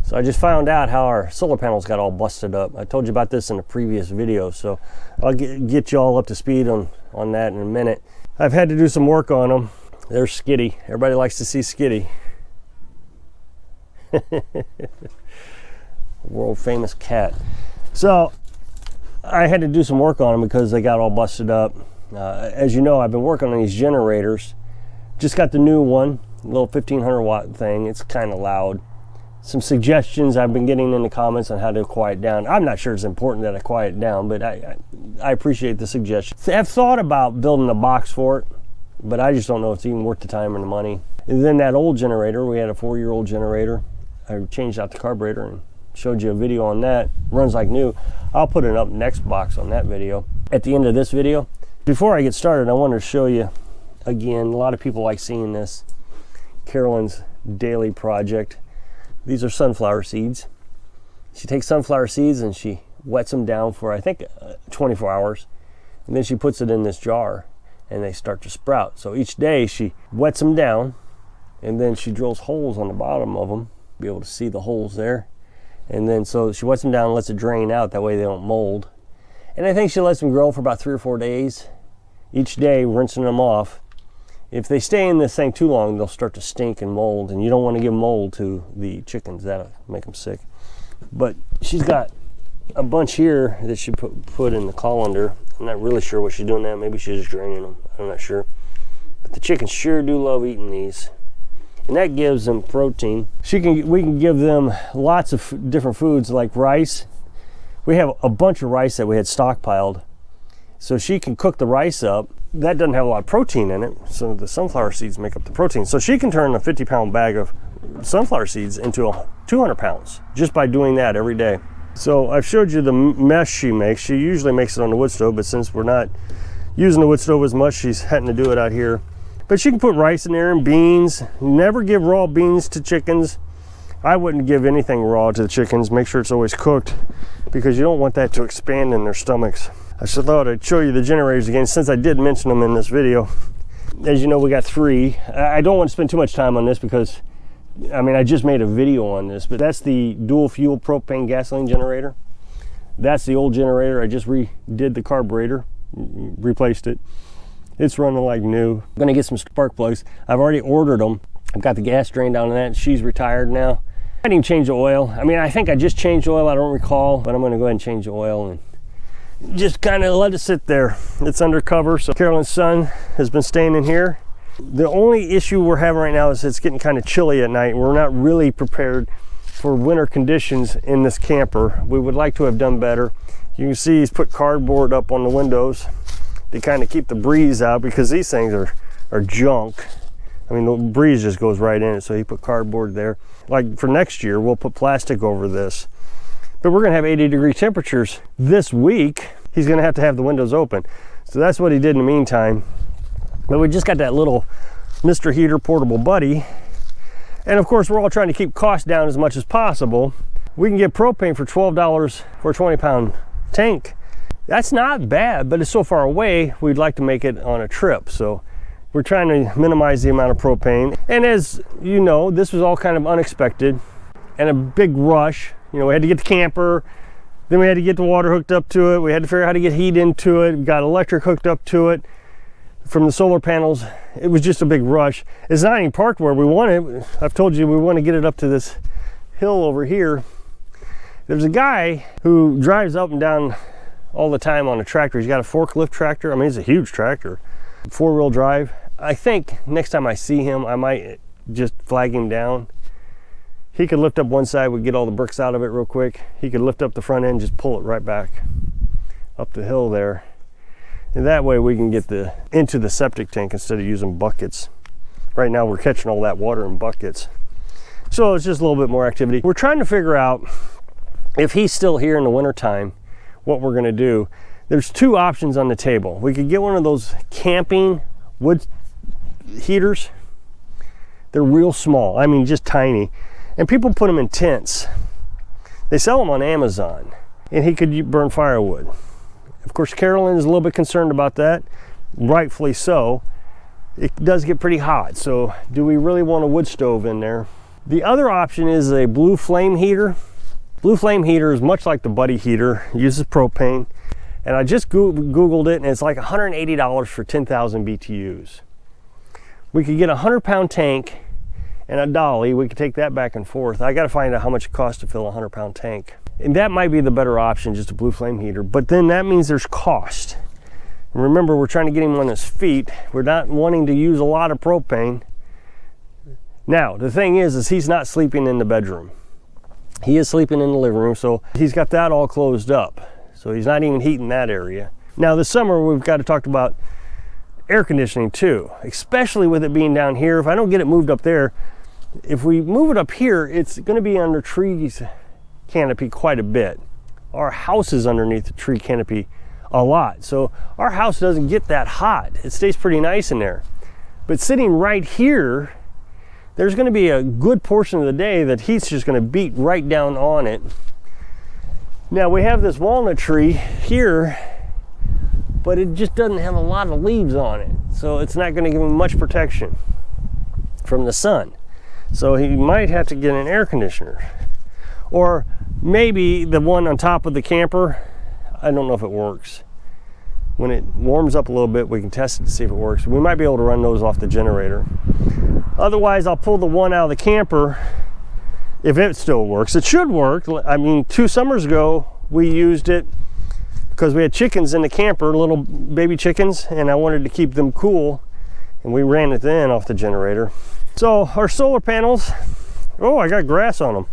So I just found out how our solar panels got all busted up. I told you about this in a previous video, so I'll get you all up to speed on that in a minute. I've had to do some work on them. They're skitty. Everybody likes to see skitty. World famous cat. So I had to do some work on them because they got all busted up. As you know, I've been working on these generators. Just got the new one, little 1500 watt thing. It's kind of loud. Some suggestions I've been getting in the comments on how to quiet down. I'm not sure it's important that I quiet down, but I appreciate the suggestion. I've thought about building a box for it, but I just don't know if it's even worth the time and the money. And then that old generator, we had a 4-year-old generator. I changed out the carburetor and showed you a video on that. Runs like new. I'll put an up next box on that video at the end of this video. Before I get started, I wanted to show you again, a lot of people like seeing this, Carolyn's daily project. These are sunflower seeds. She takes sunflower seeds and she wets them down for, I think, 24 hours. And then she puts it in this jar and they start to sprout. So each day she wets them down and then she drills holes on the bottom of them, be able to see the holes there. And then so she wets them down and lets it drain out, that way they don't mold. And I think she lets them grow for about 3 or 4 days, each day rinsing them off. If they stay in this thing too long, they'll start to stink and mold, and you don't want to give mold to the chickens. That'll make them sick. But she's got a bunch here that she put in the colander. I'm not really sure what she's doing now. Maybe she's just draining them. I'm not sure. But the chickens sure do love eating these. And that gives them protein. We can give them lots of different foods like rice. We have a bunch of rice that we had stockpiled. So she can cook the rice up. That doesn't have a lot of protein in it, so the sunflower seeds make up the protein. So she can turn a 50-pound bag of sunflower seeds into 200 pounds just by doing that every day. So I've showed you the mesh she makes. She usually makes it on the wood stove, but since we're not using the wood stove as much, she's having to do it out here. But she can put rice in there and beans. Never give raw beans to chickens. I wouldn't give anything raw to the chickens. Make sure it's always cooked because you don't want that to expand in their stomachs. I just thought I'd show you the generators again since I did mention them in this video. As you know, we got 3. I don't want to spend too much time on this because, I mean, I just made a video on this, but that's the dual fuel propane gasoline generator. That's the old generator. I just redid the carburetor, replaced it. It's running like new. I'm gonna get some spark plugs. I've already ordered them. I've got the gas drain down in that. She's retired now. I didn't change the oil. I mean, I think I just changed the oil. I don't recall, but I'm gonna go ahead and change the oil and just kind of let it sit there. It's undercover. So Carolyn's son has been staying in here. The only issue we're having right now is it's getting kind of chilly at night. We're not really prepared for winter conditions in this camper. We would like to have done better. You can see he's put cardboard up on the windows to kind of keep the breeze out because these things are junk. I mean, the breeze just goes right in it. So he put cardboard there. Like for next year, we'll put plastic over this. But we're gonna have 80-degree temperatures this week. He's gonna have the windows open. So that's what he did in the meantime. But we just got that little Mr. Heater portable buddy. And of course, we're all trying to keep costs down as much as possible. We can get propane for $12 for a 20-pound tank. That's not bad, but it's so far away, we'd like to make it on a trip. So we're trying to minimize the amount of propane. And as you know, this was all kind of unexpected and a big rush. You know, we had to get the camper, then we had to get the water hooked up to it. We had to figure out how to get heat into it. We got electric hooked up to it from the solar panels. It was just a big rush. It's not even parked where we want it. I've told you we want to get it up to this hill over here. There's a guy who drives up and down all the time on a tractor. He's got a forklift tractor. I mean, it's a huge tractor, 4-wheel drive. I think next time I see him, I might just flag him down. He could lift up one side, we'd get all the bricks out of it real quick. He could lift up the front end, just pull it right back up the hill there. And that way we can get into the septic tank instead of using buckets. Right now we're catching all that water in buckets. So it's just a little bit more activity. We're trying to figure out if he's still here in the wintertime, what we're gonna do. There's 2 options on the table. We could get one of those camping wood heaters. They're real small, I mean just tiny. And people put them in tents. They sell them on Amazon. And he could burn firewood. Of course, Carolyn is a little bit concerned about that, rightfully so. It does get pretty hot, so do we really want a wood stove in there? The other option is a blue flame heater. Blue flame heater is much like the Buddy heater, it uses propane. And I just Googled it, and it's like $180 for 10,000 BTUs. We could get a 100-pound tank and a dolly. We could take that back and forth. I gotta find out how much it costs to fill a 100-pound tank. And that might be the better option, just a blue flame heater. But then that means there's cost. And remember, we're trying to get him on his feet. We're not wanting to use a lot of propane. Now, the thing is he's not sleeping in the bedroom. He is sleeping in the living room, so he's got that all closed up. So he's not even heating that area. Now this summer, we've got to talk about air conditioning too, especially with it being down here. If I don't get it moved up there, if we move it up here, it's gonna be under trees canopy quite a bit. Our house is underneath the tree canopy a lot. So our house doesn't get that hot. It stays pretty nice in there. But sitting right here, there's gonna be a good portion of the day that heat's just gonna beat right down on it. Now we have this walnut tree here, but it just doesn't have a lot of leaves on it. So it's not gonna give him much protection from the sun. So he might have to get an air conditioner. Or maybe the one on top of the camper, I don't know if it works. When it warms up a little bit, we can test it to see if it works. We might be able to run those off the generator. Otherwise, I'll pull the one out of the camper if it still works. It should work. I mean, 2 summers ago, we used it because we had chickens in the camper, little baby chickens, and I wanted to keep them cool, and we ran it then off the generator. So our solar panels, oh, I got grass on them.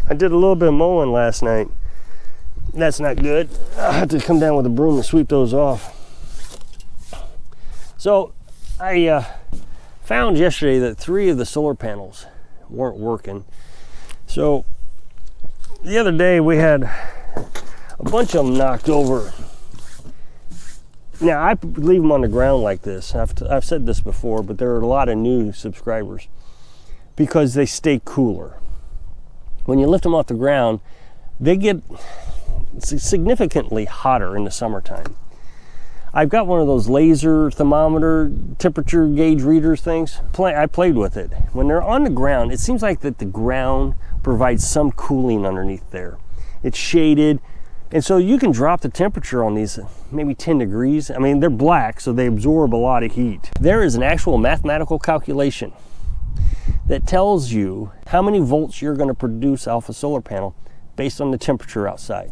I did a little bit of mowing last night. That's not good. I have to come down with a broom and sweep those off. So I found yesterday that 3 of the solar panels weren't working. So the other day we had a bunch of them knocked over. Now I leave them on the ground like this. I've said this before, but there are a lot of new subscribers because they stay cooler. When you lift them off the ground, they get significantly hotter in the summertime. I've got one of those laser thermometer temperature gauge readers things. I played with it. When they're on the ground, it seems like that the ground provides some cooling underneath there. It's shaded, and so you can drop the temperature on these maybe 10 degrees. I mean, they're black, so they absorb a lot of heat. There is an actual mathematical calculation that tells you how many volts you're going to produce off a solar panel based on the temperature outside.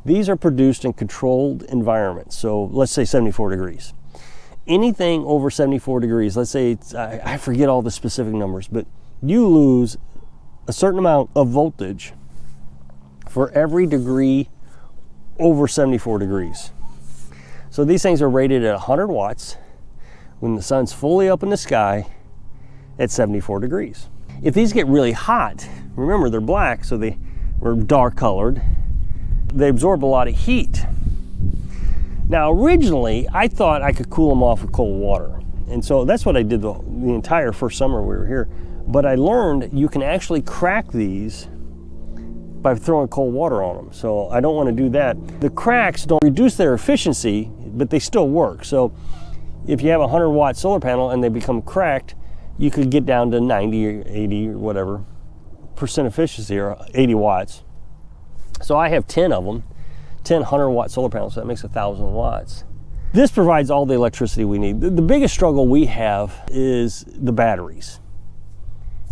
These are produced in controlled environments. So let's say 74 degrees. Anything over 74 degrees, let's say it's, I forget all the specific numbers, but you lose a certain amount of voltage for every degree over 74 degrees. So these things are rated at 100 watts when the sun's fully up in the sky at 74 degrees. If these get really hot, remember they're black, so they were dark colored. They absorb a lot of heat. Now originally I thought I could cool them off with cold water, and so that's what I did the entire first summer we were here. But I learned you can actually crack these by throwing cold water on them, so I don't want to do that. The cracks don't reduce their efficiency, but they still work. So if you have a 100-watt solar panel and they become cracked, you could get down to 90 or 80 or whatever percent efficiency, or 80 watts. So I have 10 of them, 10 100-watt solar panels, so that makes 1,000 watts. This provides all the electricity we need. The biggest struggle we have is the batteries.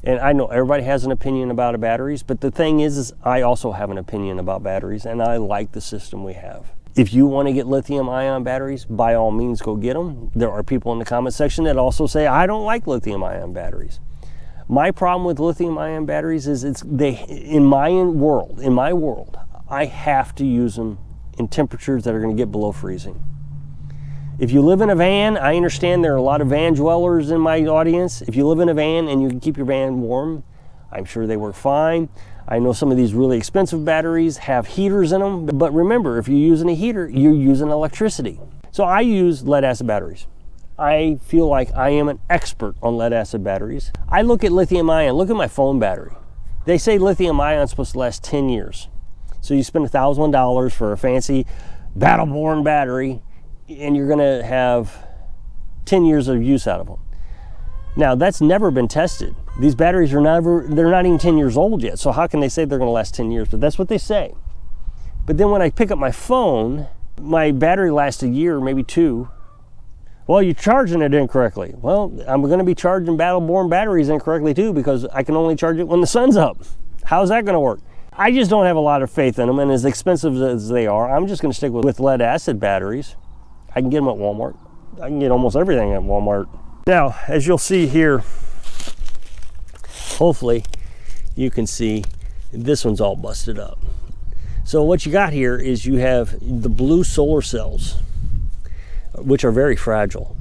And I know everybody has an opinion about batteries, but the thing is I also have an opinion about batteries, and I like the system we have. If you want to get lithium-ion batteries, by all means go get them. There are people in the comment section that also say, I don't like lithium-ion batteries. My problem with lithium-ion batteries is in my world, I have to use them in temperatures that are going to get below freezing. If you live in a van, I understand there are a lot of van dwellers in my audience. If you live in a van and you can keep your van warm, I'm sure they work fine. I know some of these really expensive batteries have heaters in them, but remember, if you're using a heater, you're using electricity. So I use lead acid batteries. I feel like I am an expert on lead acid batteries. I look at lithium ion, look at my phone battery. They say lithium ion is supposed to last 10 years. So you spend $1,000 for a fancy battle-born battery, and you're gonna have 10 years of use out of them. Now that's never been tested. These batteries are they're not even 10 years old yet. So how can they say they're gonna last 10 years? But that's what they say. But then when I pick up my phone, my battery lasts a year, maybe 2. Well, you're charging it incorrectly. Well, I'm gonna be charging Battle-Born batteries incorrectly too, because I can only charge it when the sun's up. How's that gonna work? I just don't have a lot of faith in them, and as expensive as they are, I'm just gonna stick with lead acid batteries. I can get them at Walmart. I can get almost everything at Walmart. Now, as you'll see here, hopefully you can see this one's all busted up. So what you got here is you have the blue solar cells, which are very fragile.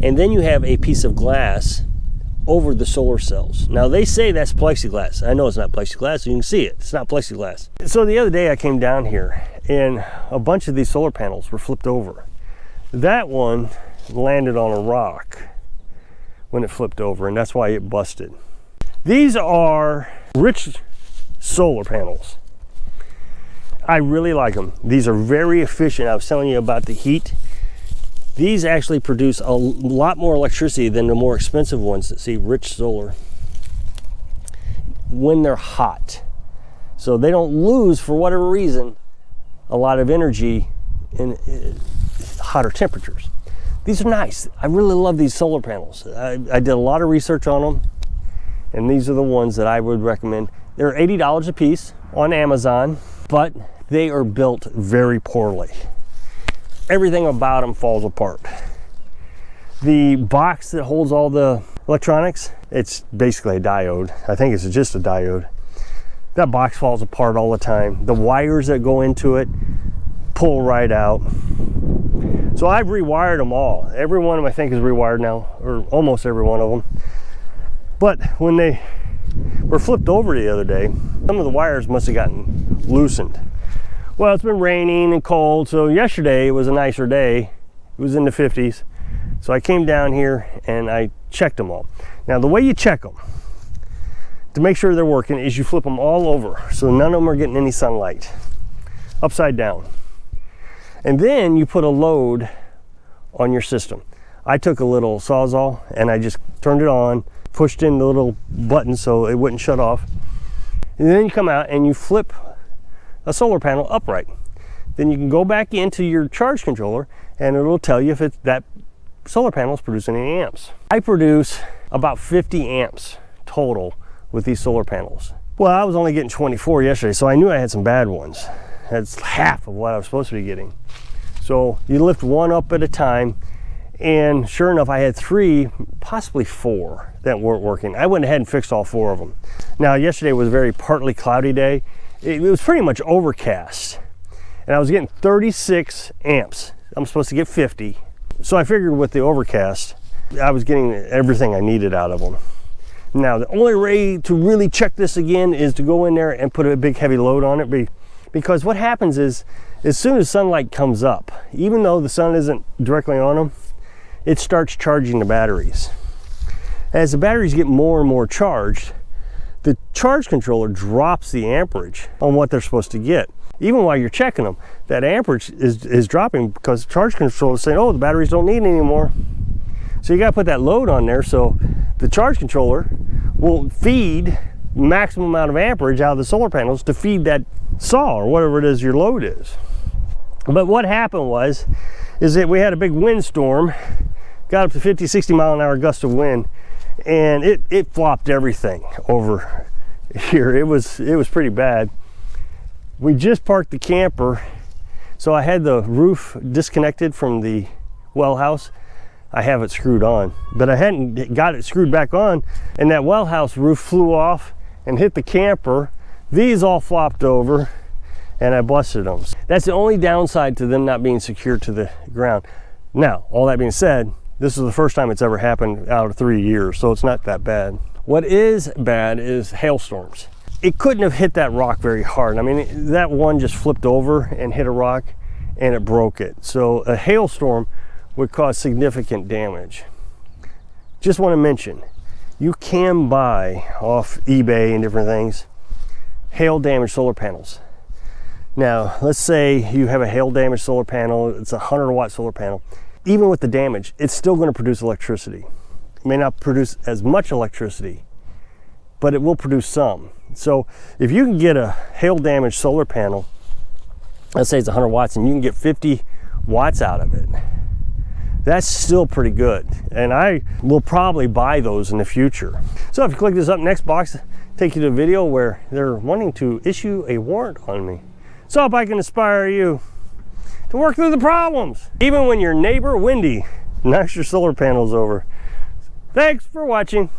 And then you have a piece of glass over the solar cells. Now they say that's plexiglass. I know it's not plexiglass, you can see it. It's not plexiglass. So the other day I came down here and a bunch of these solar panels were flipped over. That one landed on a rock when it flipped over, and that's why it busted. These are rich solar panels. I really like them. These are very efficient. I was telling you about the heat. These actually produce a lot more electricity than the more expensive ones that see rich solar when they're hot. So they don't lose, for whatever reason, a lot of energy in hotter temperatures. These are nice. I really love these solar panels. I did a lot of research on them, and these are the ones that I would recommend. They're $80 a piece on Amazon, but they are built very poorly. Everything about them falls apart. The box that holds all the electronics, it's basically a diode. I think it's just a diode. That box falls apart all the time. The wires that go into it pull right out. So I've rewired them all. Every one of them I think is rewired now, or almost every one of them. But when they were flipped over the other day, some of the wires must have gotten loosened. Well, it's been raining and cold, so yesterday it was a nicer day. It was in the 50s. So I came down here and I checked them all. Now the way you check them to make sure they're working is you flip them all over so none of them are getting any sunlight, upside down. And then you put a load on your system. I took a little Sawzall and I just turned it on, pushed in the little button so it wouldn't shut off. And then you come out and you flip a solar panel upright. Then you can go back into your charge controller and it'll tell you if that solar panel is producing any amps. I produce about 50 amps total with these solar panels. Well, I was only getting 24 yesterday, so I knew I had some bad ones. That's half of what I was supposed to be getting. So you lift one up at a time, and sure enough, I had 3, possibly 4 that weren't working. I went ahead and fixed all 4 of them. Now, yesterday was a very partly cloudy day. It was pretty much overcast, and I was getting 36 amps. I'm supposed to get 50. So I figured with the overcast, I was getting everything I needed out of them. Now, the only way to really check this again is to go in there and put a big heavy load on it, because what happens is, as soon as sunlight comes up, even though the sun isn't directly on them, it starts charging the batteries. As the batteries get more and more charged, the charge controller drops the amperage on what they're supposed to get. Even while you're checking them, that amperage is dropping because the charge controller is saying, oh, the batteries don't need it anymore. So you got to put that load on there so the charge controller will feed maximum amount of amperage out of the solar panels to feed that saw or whatever it is your load is. But what happened is that we had a big windstorm, got up to 50, 60 mile an hour gust of wind, and it flopped everything over here. It was pretty bad. We just parked the camper, so I had the roof disconnected from the well house. I have it screwed on, but I hadn't got it screwed back on, and that well house roof flew off and hit the camper. These all flopped over, and I busted them. That's the only downside to them not being secured to the ground. Now, all that being said, this is the first time it's ever happened out of 3 years, so it's not that bad. What is bad is hailstorms. It couldn't have hit that rock very hard. I mean, that one just flipped over and hit a rock and it broke it. So a hailstorm would cause significant damage. Just want to mention, you can buy off eBay and different things hail damaged solar panels. Now, let's say you have a hail damaged solar panel, it's a 100-watt solar panel. Even with the damage, it's still going to produce electricity. It may not produce as much electricity but it will produce some. So if you can get a hail damaged solar panel, let's say it's 100 watts, and you can get 50 watts out of it, that's still pretty good. And I will probably buy those in the future. So if you click this up next box, take you to a video where they're wanting to issue a warrant on me. So if I can inspire you to work through the problems, even when your neighbor Wendy knocks your solar panels over. Thanks for watching.